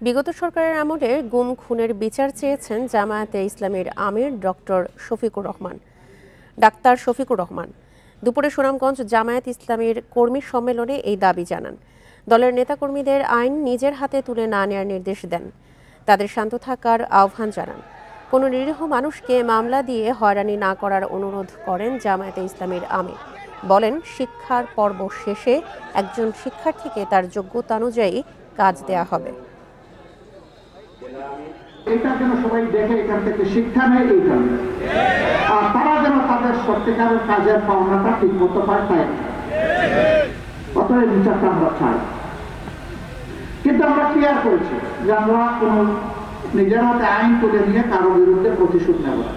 বিগত সরকারের আমলে গুম খুনের বিচার চেয়েছেন জামায়াতে ইসলামীর আমির ডাক্তার শফিকুর রহমান। দুপুরে সুনামগঞ্জ জামায়াত ইসলামীর কর্মী সম্মেলনে এই দাবি জানান। দলের নেতাকর্মীদের আইন নিজের হাতে তুলে না নেওয়ার নির্দেশ দেন। তাদের শান্ত থাকার আহ্বান জানান। কোনো নিরীহ মানুষকে মামলা দিয়ে হয়রানি না করার অনুরোধ করেন জামায়াতে ইসলামীর আমির। বলেন, শিক্ষার পর্ব শেষে একজন শিক্ষার্থীকে তার যোগ্যতা অনুযায়ী কাজ দেয়া হবে। এটা যেন সবাই দেখে, এখান থেকে শিক্ষা নেয়, এই কারণে আর তারা যেন তাদের সত্যিকারের কাজের পাওনাটা ঠিক মতো পায়, তাই অতএব বিচারটা আমরা চাই। কিন্তু আমরা ক্লিয়ার করেছি যে আমরা কোন নিজের হাতে আইন তুলে নিয়ে কারো বিরুদ্ধে প্রতিশোধ নেব না।